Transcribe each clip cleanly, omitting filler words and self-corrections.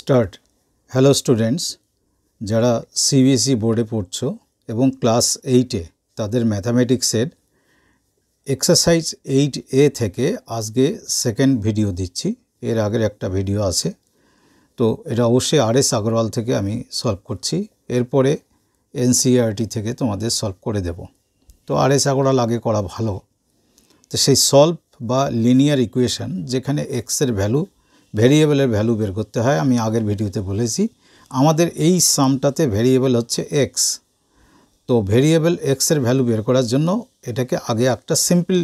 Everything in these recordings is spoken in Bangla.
স্টার্ট। হ্যালো স্টুডেন্টস, যারা সিবিএসই বোর্ডে পড়ছো এবং ক্লাস 8-এ তাদের ম্যাথামেটিক্সের এক্সারসাইজ 8A থেকে আজকে সেকেন্ড ভিডিও দিচ্ছি। এর আগের একটা ভিডিও আছে, তো এটা অবশ্যই RS আগরওয়াল থেকে আমি সলভ করছি। এরপরে NCERT থেকে তোমাদের সলভ করে দেব। তো RS আগরওয়াল আগে করা ভালো। তো সেই সলভ বা লিনিয়ার ইকুয়েশন যেখানে এক্সের ভ্যালু ভেরিয়েবলের ভ্যালু বের করতে হয়, আমি আগের ভিডিওতে বলেছি আমাদের এই সামটাতে ভেরিয়েবল হচ্ছে এক্স। তো ভেরিয়েবল এক্সের ভ্যালু বের করার জন্য এটাকে আগে একটা সিম্পল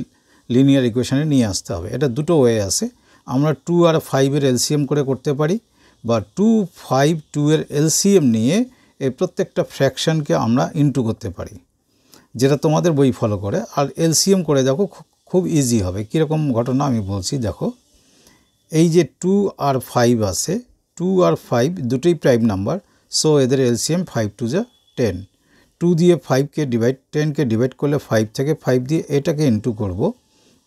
লিনিয়ার ইকুয়েশনে নিয়ে আসতে হবে। এটা দুটো ওয়ে আছে। আমরা 2 আর 5-এর এলসিএম করে করতে পারি, বা 2, 5, 2 এর এলসিএম নিয়ে এই প্রত্যেকটা ফ্র্যাকশনকে আমরা ইনটু করতে পারি, যেটা তোমাদের বই ফলো করে। আর এলসিএম করে দেখো, খুব ইজি হবে। কীরকম ঘটনা আমি বলছি দেখো। এই যে 2 আর 5 আছে, 2 আর 5 দুটোই প্রাইম নাম্বার, সো এদের এলসিএম 5 2 যা 10। 2 দিয়ে 5কে ডিভাইড 10কে ডিভাইড করলে 5 থেকে 5 দিয়ে এটাকে ইনটু করব।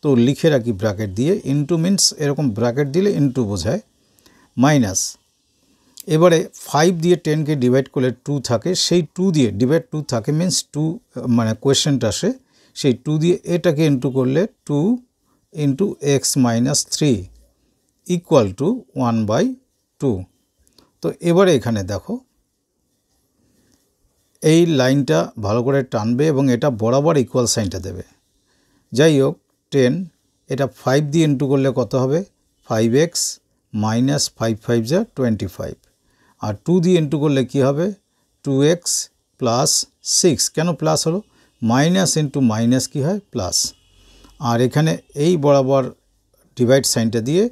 তো লিখে রাখি ব্র্যাকেট দিয়ে। ইনটু মিন্স এরকম ব্র্যাকেট দিলে ইনটু বোঝায়, মাইনাস। এবারে 5 দিয়ে 10কে ডিভাইড করলে 2 থাকে, সেই 2 দিয়ে ডিভাইড 2 থাকে মিন্স 2 মানে কোয়েশ্চেনটা আসে, সেই 2 দিয়ে এটাকে ইনটু করলে 2 into x minus 3 equal two 1/2। তো এবারে এখানে দেখো, এই লাইনটা ভালো করে টানবে এবং এটা বরাবর ইকুয়াল সাইনটা দেবে। যাই হোক, 10 এটা 5 দিয়ে ইন্টু করলে কত হবে? 5x মাইনাস 5 5 যা 25। আর 2 দিয়ে ইন্টু করলে কি হবে? 2x plus 6। কেন প্লাস হলো? মাইনাস ইন্টু মাইনাস কী হয়? প্লাস। আর এখানে এই বরাবর ডিভাইড সাইনটা দিয়ে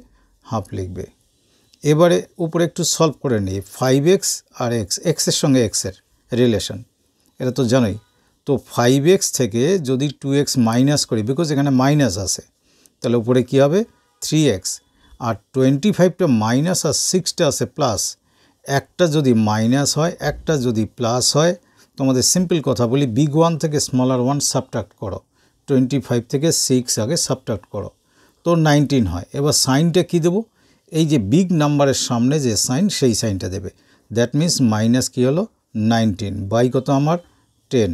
হাফ লিখবে। এবারে উপরে একটু সলভ করে নিই। 5x আর এক্সের সঙ্গে এক্সের রিলেশন এটা তো জানোই। তো 5x থেকে যদি 2x মাইনাস করি, বিকজ এখানে মাইনাস আছে, তাহলে উপরে কি হবে? 3x। আর 25টা মাইনাস আর 6টা আছে প্লাস। একটা যদি মাইনাস হয়, একটা যদি প্লাস হয়, তোমাদের সিম্পল কথা বলি, বিগ ওয়ান থেকে স্মলার ওয়ান সাবট্রাক্ট করো। 25 থেকে 6 আগে সাবট্রাক্ট করো, তো 19 হয়। এবার সাইনটা কি দেবো? এই যে বিগ নাম্বারের সামনে যে সাইন, সেই সাইনটা দেবে। দ্যাট মিন্স মাইনাস কী হলো? 19 বাই কত আমার? 10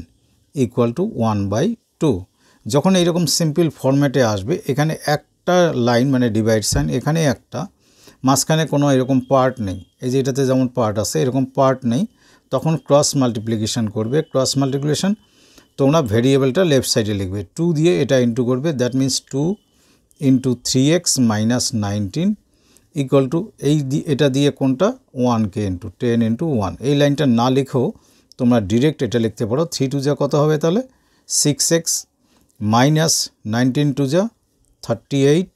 ইকুয়াল টু 1/2। যখন এইরকম সিম্পল ফরম্যাটে আসবে, এখানে একটা লাইন মানে ডিভাইড সাইন, এখানে একটা, মাঝখানে কোনো এরকম পার্ট নেই। এই যে এটাতে যেমন পার্ট আছে, এরকম পার্ট নেই, তখন ক্রস মাল্টিপ্লিকেশন করবে। ক্রস মাল্টিপ্লিকেশন তোমরা ভেরিয়েবলটা লেফট সাইডে লিখবে, 2 দিয়ে এটা ইন্টু করবে। That means 2 into 3x minus 19 equal to এটা দিয়ে কোনটা? 1কে ইন্টু 10 ইন্টু 1। এই লাইনটা না লিখেও তোমরা ডিরেক্ট এটা লিখতে পারো। 3 2 যা কত হবে তাহলে? 6x মাইনাস 19 2 যা 38,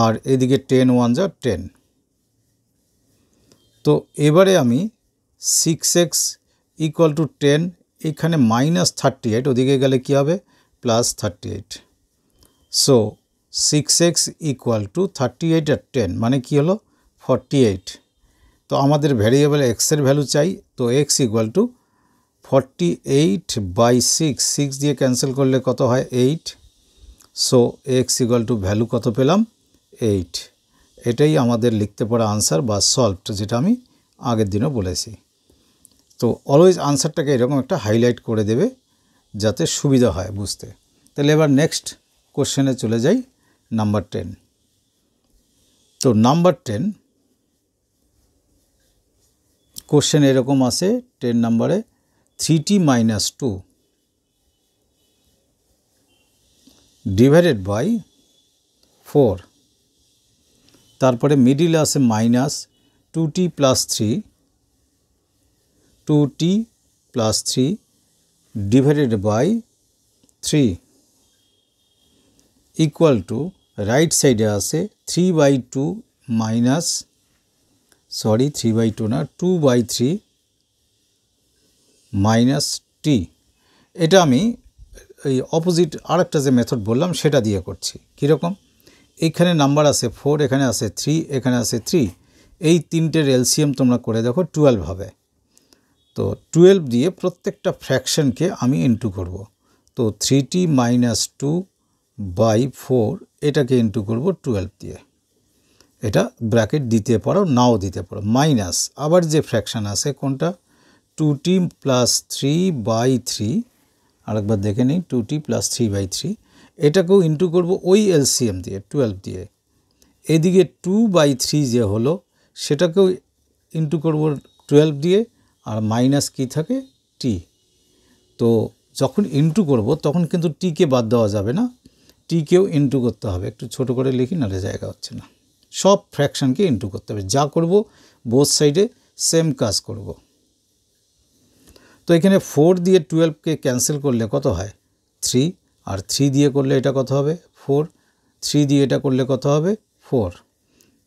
আর এদিকে 10 1 যা 10। তো এবারে আমি 6x ইকুয়াল টু 10, এখানে মাইনাস 38, ওদিকে গেলে কী হবে? Plus 38। So 6x equal to 38 আর 10 মানে কি হলো? 48। তো আমাদের ভ্যারিয়েবল এক্সের ভ্যালু চাই, তো x ইকুয়াল টু 48/6। 6 দিয়ে ক্যান্সেল করলে কত হয়? 8। So x equal to value কত পেলাম? 8। এটাই আমাদের লিখতে পারা আনসার বা সলভড, যেটা আমি আগের দিনও বলেছি। তো অলওয়েজ আনসারটাকে এরকম একটা হাইলাইট করে দেবে যাতে সুবিধা হয় বুঝতে। তাহলে এবার নেক্সট কোশ্চেনে চলে যাই, নাম্বার 10। তো নাম্বার 10 কোশ্চেন এরকম আসে 10 নাম্বারে, 3t মাইনাস 2 ডিভাইডেড বাই 4। তারপরে মিডিলে আসে minus 2t plus 3, 2t plus 3 divided by 3 equal to, right সাইডে আসে 3/2 মাইনাস, সরি 3/2 না, 2/3 মাইনাস t। এটা আমি এই অপোজিট আরেকটা যে মেথড বললাম সেটা দিয়ে করছি। কীরকম? এইখানে নাম্বার আছে 4, এখানে আছে 3, এখানে আছে 3। এই তিনটের এলসিএম তোমরা করে দেখো, 12 হবে। তো 12 দিয়ে প্রত্যেকটা ফ্র্যাকশনকে আমি ইনটু করব। তো 3t মাইনাস 2/4 এটাকে ইনটু করব 12 দিয়ে। এটা ব্র্যাকেট দিতে পারো নাও দিতে পারো। মাইনাস আবার যে ফ্র্যাকশান আছে কোনটা 2t প্লাস 3/3, আরেকবার দেখে নিই 2t প্লাস 3/3, এটাকেও ইন্টু করবো ওই এলসিএম দিয়ে 12 দিয়ে। এদিকে 2/3 যে হলো সেটাকেও ইন্টু করবো 12 দিয়ে, আর মাইনাস কি থাকে টি। তো যখন ইন্টু করব তখন কিন্তু টিকে বাদ দেওয়া যাবে না, টিকেও ইন্টু করতে হবে। একটু ছোট করে লিখি, নাহলে জায়গা হচ্ছে না। সব ফ্র্যাকশানকে ইন্টু করতে হবে, যা করব বোথ সাইডে সেম কাজ করব। তো এখানে 4 দিয়ে 12কে ক্যান্সেল করলে কত হয় 3, আর 3 দিয়ে করলে এটা কত হবে 4, 3 দিয়ে এটা করলে কত হবে 4।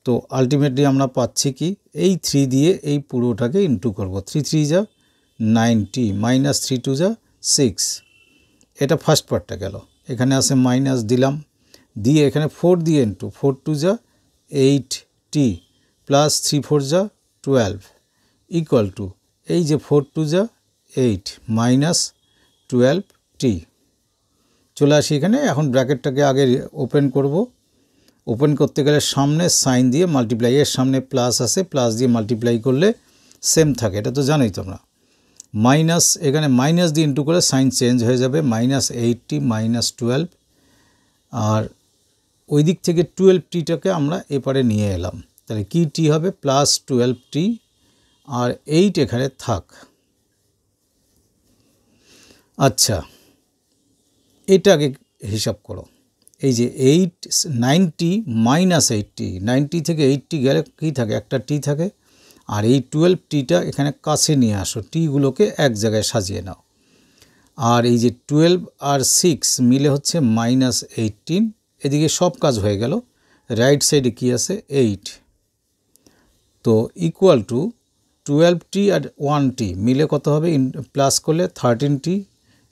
তো আলটিমেটলি আমরা পাচ্ছি কি এই 3 দিয়ে এই পুরোটাকে ইন্টু করব। 3 3 যা 90 মাইনাস 3 2 যা 6। এটা ফার্স্ট পার্টটা গেল। এখানে আছে মাইনাস দিলাম, দিয়ে এখানে 4 দিয়ে ইন্টু 4 2 যা 8t প্লাস 3 4 যা 12 ইকুয়াল টু এই যে 4 2 যা 8 মাইনাস 12t। চলে আসি এখানে। এখন ব্র্যাকেটটাকে আগে ওপেন করব। ওপেন করতে গেলে সামনে সাইন দিয়ে মাল্টিপ্লাই, এর সামনে প্লাস আছে, প্লাস দিয়ে মাল্টিপ্লাই করলে সেম থাকে, এটা তো জানোই তোমরা। মাইনাস এখানে মাইনাস দিয়ে ইন্টু করে সাইন চেঞ্জ হয়ে যাবে, মাইনাস 8t মাইনাস 12, আর ওই দিক থেকে 12tটাকে আমরা এপারে নিয়ে এলাম, তাহলে কি টি হবে প্লাস 12t, আর 8 এখানে থাক। আচ্ছা, এটা আগে হিসাব করো। এই যে 90 মাইনাস 80, 90 থেকে 80 গেলে কী থাকে একটা টি থাকে, আর এই 12tটা এখানে কাছে নিয়ে আসো, টিগুলোকে এক জায়গায় সাজিয়ে নাও। আর এই যে 12 আর 6 মিলে হচ্ছে মাইনাস 18, এদিকে সব কাজ হয়ে গেল। রাইট সাইডে কি আছে 8, তো equal to 12t R 1t মিলে কত হবে প্লাস করলে 13t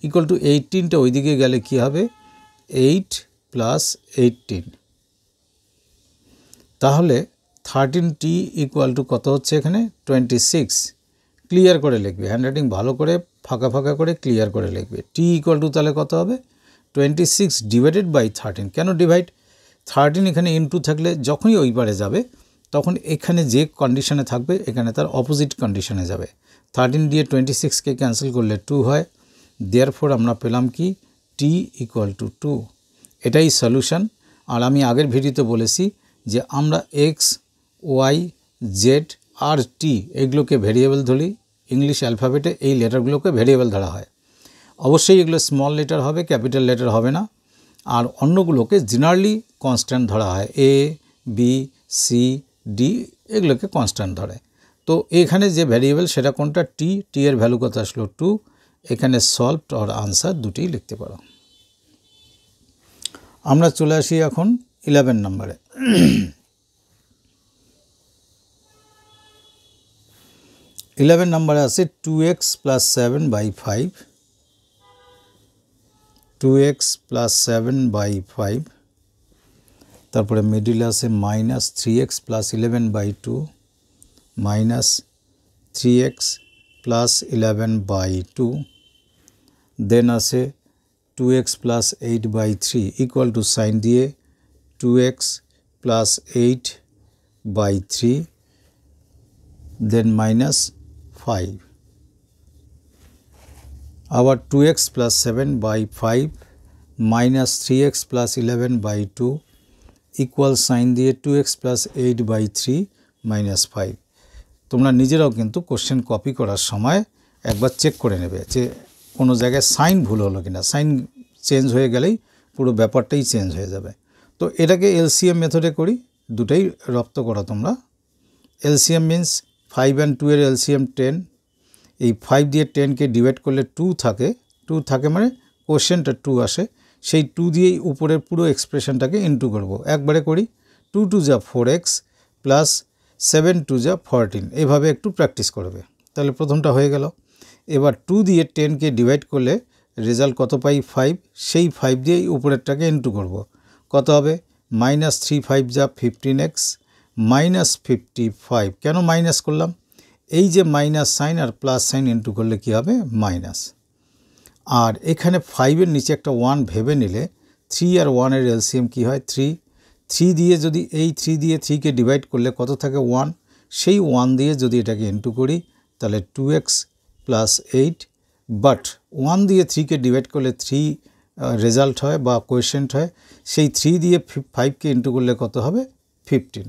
ইকুয়াল টু 18টা ওইদিকে গেলে কি হবে 8 প্লাস 18, তাহলে 13t ইকুয়াল টু কত হচ্ছে এখানে 26। ক্লিয়ার করে লিখবে, হ্যান্ডরাইটিং ভালো করে ফাঁকা ফাঁকা করে ক্লিয়ার করে লিখবে। টি ইকুয়াল টু তাহলে কত হবে 26 ডিভাইডেড বাই 13। কেন ডিভাইড 13 এখানে ইনটু থাকলে যখনই ওই পারে যাবে তখন এখানে যে কন্ডিশনে থাকবে এখানে তার অপোজিট কন্ডিশনে যাবে। 13 দিয়ে 26কে ক্যান্সেল করলে 2 হয়, দেয়ারফর আমরা পেলাম কি টি ইকুয়াল টু 2। এটাই সলিউশন। আর আমি আগের ভিডিওতে বলেছি যে আমরা এক্স ওয়াই জেড আর টি এগুলোকে ভেরিয়েবল ধরি, ইংলিশ অ্যালফাবেটে এই লেটারগুলোকে ভেরিয়েবল ধরা হয়। অবশ্যই এগুলো স্মল লেটার হবে, ক্যাপিটাল লেটার হবে না। আর অন্যগুলোকে জেনারেলি কনস্ট্যান্ট ধরা হয়, এ বি সি ডি এগুলোকে কনস্ট্যান্ট ধরে। তো এখানে যে ভ্যারিয়েবল সেটা কোনটা টি, টি এর ভ্যালু কত আসলো 2। এখানে সলভড আর আনসার দুটিই লিখতে পারো। আমরা চলে আসি এখন 11 নম্বরে। 11 নম্বরে আছে 2x প্লাস 7/5, 2x প্লাস 7/5, তারপরে মিডিলে আছে minus 3x plus 11/2, minus 3x plus 11/2, দেন আছে 2x plus 8/3 equal to sign দিয়ে 2x প্লাস 8/3, দেন মাইনাস 5, আবার 2x plus 7/5 minus 3x plus 11/2 equal sign দিয়ে 2x প্লাস 8/3 মাইনাস 5। তোমরা নিজেরাও কিন্তু কোশ্চেন কপি করার সময় একবার চেক করে নেবে যে কোনো জায়গায় সাইন ভুল হলো কিনা। সাইন চেঞ্জ হয়ে গেলেই পুরো ব্যাপারটাই চেঞ্জ হয়ে যাবে। তো এটাকে এলসিএম মেথডে করি, দুটাই রপ্ত করো তোমরা। এলসিএম মিন্স 5 and 2 এর এলসিএম 10, এই 5 দিয়ে 10কে ডিভাইড করলে 2 থাকে, 2 থাকে মানে কোশ্চেনটা 2 আসে, সেই 2 দিয়েই উপরের পুরো এক্সপ্রেশনটাকে ইন্টু করব। একবারে করি 2 2 যা 4x প্লাস 7 2 যা 14, এভাবে একটু প্র্যাকটিস করবে, তাহলে প্রথমটা হয়ে গেল। এবার 2 দিয়ে 10কে ডিভাইড করলে রেজাল্ট কত পাই 5, সেই 5 দিয়েই উপরেরটাকে ইন্টু করব। কত হবে মাইনাস 3 5 যা 15x মাইনাস 55। কেন মাইনাস করলাম, এই যে মাইনাস সাইন আর প্লাস সাইন ইন্টু করলে কি হবে মাইনাস। আর এখানে 5-এর নিচে একটা 1 ভেবে নিলে 3 আর 1 এর এলসিএম কি হয় 3, 3 দিয়ে যদি এই 3 দিয়ে 3 কে ডিভাইড করলে কত থাকে 1, সেই 1 দিয়ে যদি এটাকে ইনটু করি তাহলে 2x প্লাস 8, বাট 1 দিয়ে 3 কে ডিভাইড করলে 3 রেজাল্ট হয় বা কোয়েশ্চেন্ট হয়, সেই 3 দিয়ে 5 কে ইনটু করলে কত হবে 15।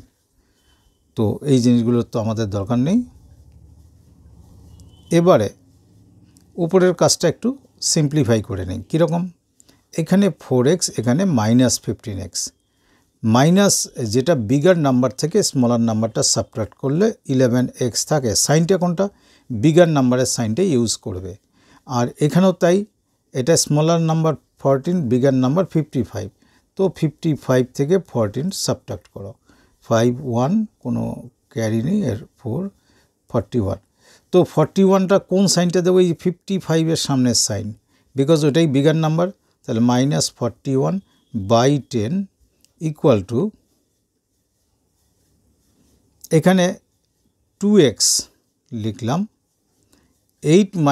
তো এই জিনিসগুলোর তো আমাদের দরকার নেই। এবারে উপরের কাজটা একটু সিম্পলিফাই করে নিই। কীরকম? এখানে 4x, এখানে -15x, মাইনাস যেটা বিগার নাম্বার থেকে স্মলার নাম্বারটা সাবট্রাক্ট করলে 11x থাকে। সাইনটা কোনটা? বিগার নাম্বারের সাইনটা ইউজ করবে। আর এখানেও তাই, এটা স্মলার নাম্বার 14, বিগার নাম্বার 55। তো 55 থেকে 14 সাবট্রাক্ট করো, 5 1 কোনো ক্যারি নেই, এর 4 41। তো 41টা কোন সাইনটা দেবো? এই 55-এর সামনের সাইন, বিকজ ওটাই বিগার নাম্বার। তাহলে -41/10 ইকুয়াল টু, এখানে 2x লিখলাম, 8 -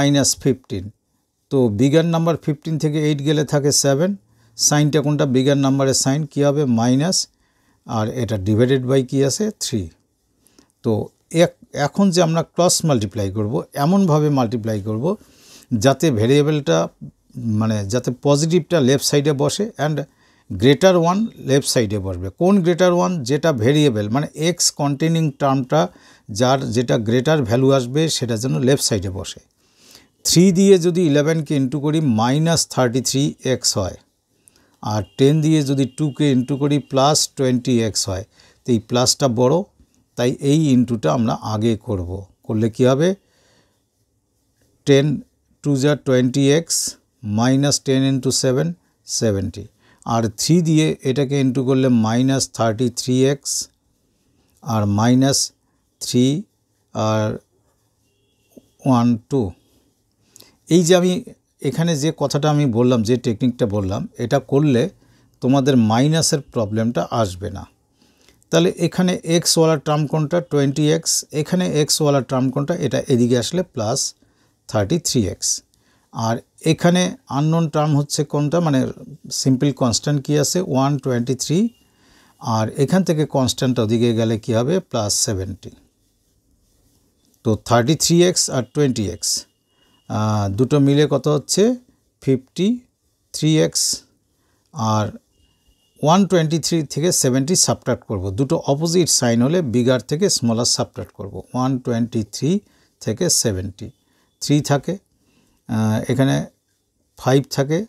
15। তো বিগার নাম্বার 15 থেকে 8 গেলে থাকে 7। সাইনটা কোনটা? বিগার নাম্বারের সাইন কী হবে? মাইনাস, আর এটা ডিভাইডেড বাই কী আছে? 3। তো এখন যে আমরা ক্রস মাল্টিপ্লাই করব, এমনভাবে মাল্টিপ্লাই করব যাতে ভেরিয়েবলটা মানে যাতে পজিটিভটা লেফট সাইডে বসে অ্যান্ড গ্রেটার 1 লেফট সাইডে বসবে। কোন গ্রেটার 1? যেটা ভেরিয়েবল মানে এক্স কন্টেনিং টার্মটা যার যেটা গ্রেটার ভ্যালু আসবে সেটা যেন লেফট সাইডে বসে। 3 দিয়ে যদি 11কে ইন্টু করি -33x হয়, আর 10 দিয়ে যদি 2কে ইন্টু করি +20x হয়। তো এই প্লাসটা বড়, তাই এই ইন্টুটা আমরা আগে করব। করলে কি হবে? 10 2 = 20x, -10 × 7 70। আর 3 দিয়ে এটাকে ইন্টু করলে -33x, আর -3 আর 1 2। এই যে আমি এখানে যে কথাটা আমি বললাম, যে টেকনিকটা বললাম, এটা করলে তোমাদের মাইনাসের প্রবলেমটা আসবে না। তাহলে এখানে এক্সওয়ালা টার্ম কোনটা? 20x। এখানে এক্সওয়ালা টার্ম কোনটা? এটা এদিকে আসলে +33x। আর এখানে আননোন টার্ম হচ্ছে কোনটা? মানে সিম্পল কনস্ট্যান্ট কি আছে? 123। আর এখান থেকে কনস্ট্যান্ট ওদিকে গেলে কি হবে? +70। তো 33x আর 20x দুটো মিলে কত হচ্ছে? 53x। আর 123 থেকে 70 সাবট্রাক্ট করব। দুটো অপোজিট সাইন হলে বিগার থেকে স্মলার সাবট্রাক্ট করব। 123 থেকে 70 3 থাকে, এখানে 5 থাকে,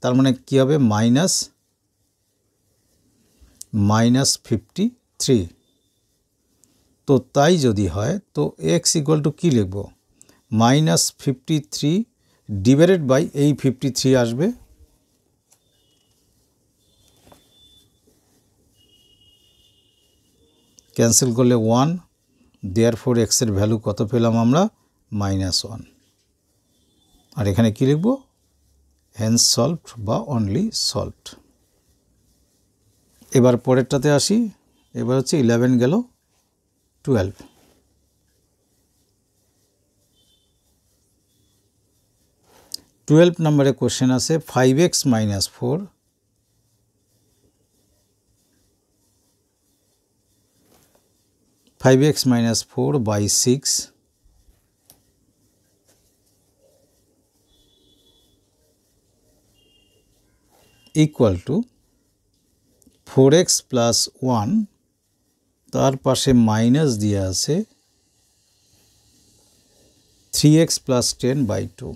তার মানে কী হবে? -53। তো তাই যদি হয় তো x ইকুয়াল টু কী লিখব? -53 ডিভাইডেড বাই এই 53 আসবে, ক্যান্সেল করলে 1, দেয়ারফর x এর ভ্যালু কত পেলাম আমরা? -1। আর এখানে কি লিখব? হেন্স সলভড বা অনলি সলভড। এবার পরেরটাতে আসি। এবার হচ্ছে 11 গেল 12। 12 নম্বরে কোশ্চেন আছে 5x - 4 5x - 4/6 equal to 4x + 1, তার পাশে মাইনাস দিয়ে আছে 3x + 10/2।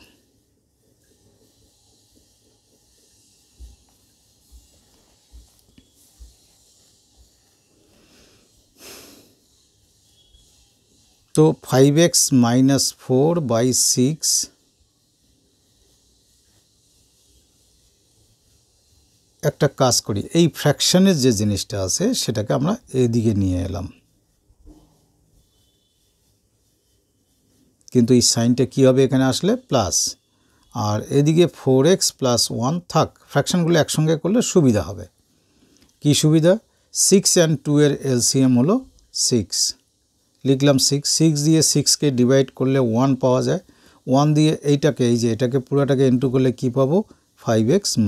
তো 5x - 4/6 একটা কাজ করি, এই ফ্র্যাকশনের যে জিনিসটা আছে সেটাকে আমরা এদিকে নিয়ে এলাম, কিন্তু এই সাইনটা কী হবে এখানে আসলে? প্লাস। আর এদিকে 4x + 1 থাক, ফ্র্যাকশনগুলো একসঙ্গে করলে সুবিধা হবে। কি সুবিধা? 6 and 2 এর এলসিএম হলো 6, লিখলাম 6। 6 দিয়ে 6কে ডিভাইড করলে 1 পাওয়া যায়। 1 দিয়ে এইটাকে, এই যে এটাকে পুরোটাকে ইন্টু করলে কি পাবো? 5x -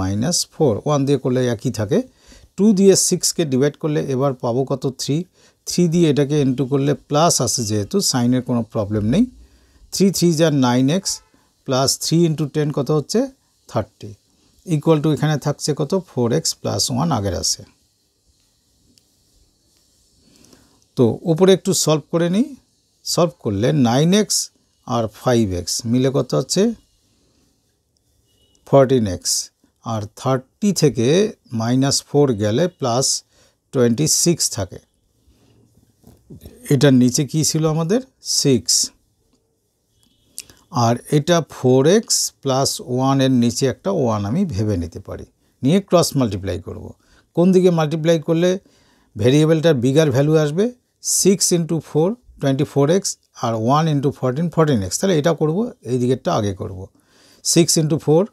4। 1 দিয়ে করলে একই থাকে। 2 দিয়ে 6কে ডিভাইড করলে এবার পাবো কত 3 দিয়ে এটাকে ইনটু করলে প্লাস আসে, যেহেতু সাইনের কোনো প্রবলেম নেই। 3 3 যা 9x প্লাস 3 ইন্টু 10 কত হচ্ছে 30 ইকুয়াল টু এখানে থাকছে কত 4x প্লাস 1 আগের আসে। তো উপরে একটু সলভ করে নিই। সলভ করলে 9x আর 5x মিলে কত হচ্ছে 14x, আর 30 থেকে -4 গেলে প্লাস 26 থাকে। এটার নিচে কি ছিল আমাদের 6, আর এটা 4x প্লাস 1 এর নিচে একটা 1 আমি ভেবে নিতে পারি, নিয়ে ক্রস মাল্টিপ্লাই করব। কোন দিকে মাল্টিপ্লাই করলে ভেরিয়েবলটার বিগার ভ্যালু আসবে 6 ইন্টু 4 24x আর 1 ইন্টু 14 14x, তাহলে এটা করব, এই দিকেরটা আগে করব। 6 ইন্টু 4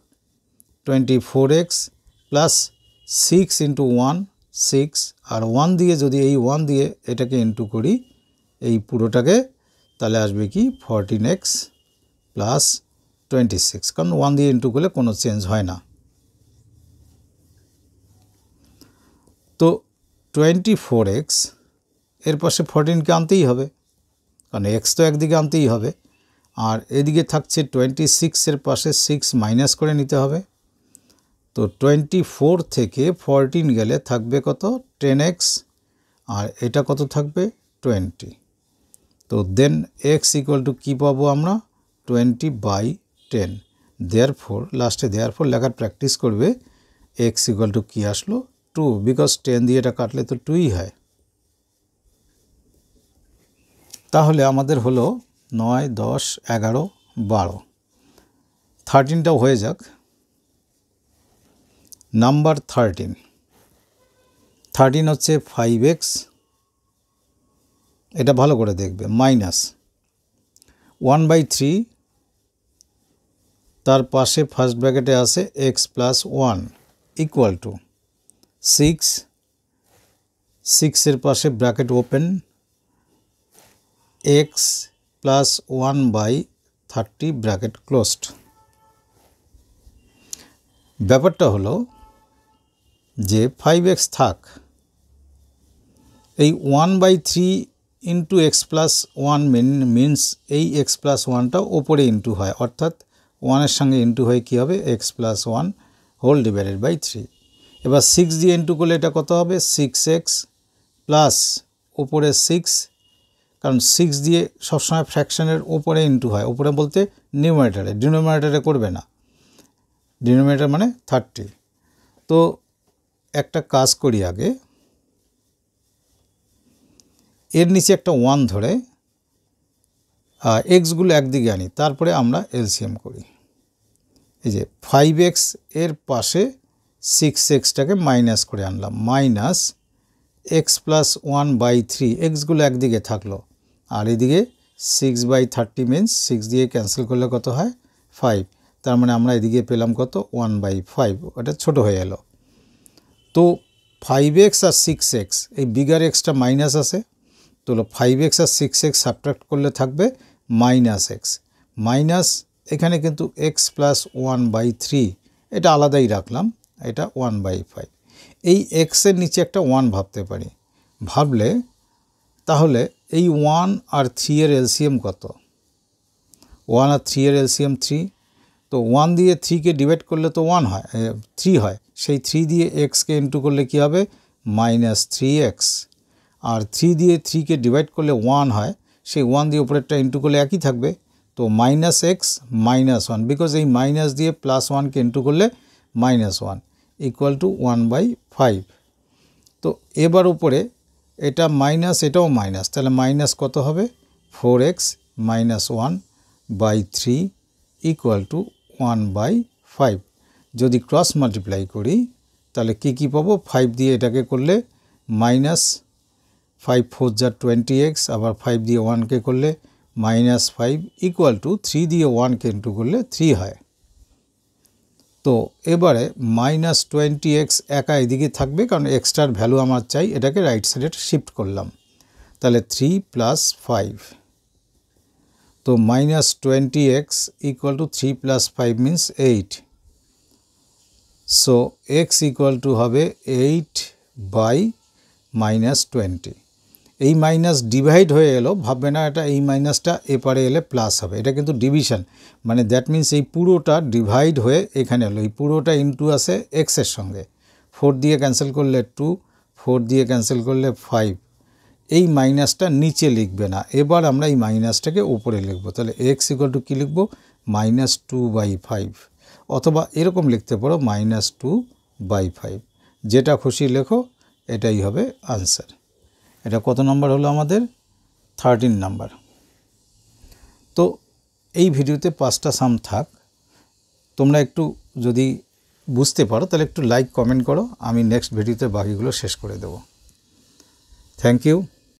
24x প্লাস 6 ইন্টু 1 6, আর 1 দিয়ে যদি এই 1 দিয়ে এটাকে ইন্টু করি এই পুরোটাকে, তাহলে আসবে কি 14x প্লাস 26, কারণ 1 দিয়ে ইন্টু করলে কোনো চেঞ্জ হয় না। তো 24x এর পাশে 14কে আনতেই হবে, কারণ x তো একদিকে আনতেই হবে, আর এদিকে থাকছে 26 এর পাশে 6 মাইনাস করে নিতে হবে। তো 24 থেকে 14 গেলে থাকবে কত 10x, আর এটা কত থাকবে 20। তো দেন x ইকুয়াল টু কী পাবো আমরা 20/10। দেয়ারফোর লাস্টে দেয়ারফোর লেখার প্র্যাকটিস করবে। x ইকুয়াল টু কী আসলো 2, বিকজ 10 দিয়ে এটা কাটলে তো 2ই হয়। তাহলে আমাদের হলো 9 10 11 12, 13টাও হয়ে যাক। নাম্বার 13 হচ্ছে 5x, এটা ভালো করে দেখবে, মাইনাস 1/3, তার পাশে ফার্স্ট ব্র্যাকেটে আছে x প্লাস 1 ইকুয়াল টু 6, 6 এর পাশে bracket open x plus 1/30 bracket closed. ব্যাপারটা হলো যে 5x থাক, এই 1/3 ইন্টু এক্স প্লাস 1 মিনস এই x প্লাস 1টা ওপরে ইন্টু হয়, অর্থাৎ 1-এর সঙ্গে ইন্টু হয়ে কী হবে x plus 1 whole divided by 3। এবার 6 দিয়ে ইন্টু করলে এটা কত হবে 6x প্লাস ওপরে 6, কারণ 6 দিয়ে সবসময় ফ্র্যাকশনের ওপরে ইন্টু হয়, ওপরে বলতে নিউমারেটারে, ডিনোমিনেটারে করবে না, ডিনোমিনেটার মানে 30। তো একটা কাজ করি আগে, এর নিচে একটা 1 ধরে এক্সগুলো একদিকে আনি, তারপরে আমরা এলসিএম করি। এই যে 5x এর পাশে 6xটাকে মাইনাস করে আনলাম, মাইনাস x প্লাস 1/3, এক্সগুলো একদিকে থাকলো, আর এদিকে 6/30 মিনস 6 দিয়ে ক্যান্সেল করলে কত হয় 5, তার মানে আমরা এদিকে পেলাম কত 1/5, ওটা ছোট হয়ে এলো। তো 5x আর 6x, এই বিগার এক্সটা মাইনাস আছে, তো 5x আর 6x সাবট্রাক্ট করলে থাকবে -x, মাইনাস এখানে কিন্তু x প্লাস 1/3 এটা আলাদাই রাখলাম, এটা 1/5। এই x এর নিচে একটা 1 ভাবতে পারি, ভাবলে তাহলে এই 1 আর 3 এর এলসিএম কত, 1 আর 3 এর এলসিএম 3, তো 1 দিয়ে 3কে ডিভাইড করলে তো 1 হয় 3 হয়, সেই 3 দিয়ে xকে ইন্টু করলে কী হবে -3x, আর 3 দিয়ে 3কে ডিভাইড করলে 1 হয়, সেই 1 দিয়ে উপরেরটা ইন্টু করলে একই থাকবে, তো -x -1, বিকজ এই মাইনাস দিয়ে প্লাস 1কে ইন্টু করলে -1 ইকুয়াল টু 1/5। তো এবার উপরে এটা মাইনাস এটাও মাইনাস, তাহলে মাইনাস কত হবে 4x -1/3 ইকুয়াল টু 1/5। যদি ক্রস মাল্টিপ্লাই করি তাহলে কি পাবো, 5 দিয়ে এটাকে করলে -5 4 যা 20x, আবার 5 দিয়ে 1কে করলে -5 ইকুয়াল টু 3 দিয়ে 1কে ইন্টু করলে 3 হয়। তো এবারে -20x একা এদিকে থাকবে, কারণ এক্সট্রার ভ্যালু আমার চাই, এটাকে রাইট সাইডে শিফট করলাম, তাহলে 3 + 5, তো -20x equal to 3 + 5 means 8, so x equal to হবে 8 বাই -20। এই মাইনাস ডিভাইড হয়ে এলো, ভাববে না এটা এই মাইনাসটা এপারে এলে প্লাস হবে, এটা কিন্তু ডিভিশন, মানে দ্যাট মিন্স এই পুরোটা ডিভাইড হয়ে এখানে এলো, এই পুরোটা ইনটু আসে এক্সের সঙ্গে, 4 দিয়ে ক্যান্সেল করলে 2, 4 দিয়ে ক্যান্সেল করলে 5, এই মাইনাসটা নিচে লিখবে না, এবার আমরা এই মাইনাসটাকে উপরে লিখবো, তাহলে x ইকুয়াল টু কী লিখবো, -2/5, অথবা এরকম লিখতে পারো -2/5, যেটা খুশি লেখো, এটাই হবে আনসার। এটা কত নাম্বার হলো আমাদের? 13 নাম্বার। তো এই ভিডিওতে 5টা সাম থাক, তোমরা একটু যদি বুঝতে পারো তাহলে একটু লাইক কমেন্ট করো, আমি নেক্সট ভিডিওতে বাকিগুলো শেষ করে দেব। Thank you.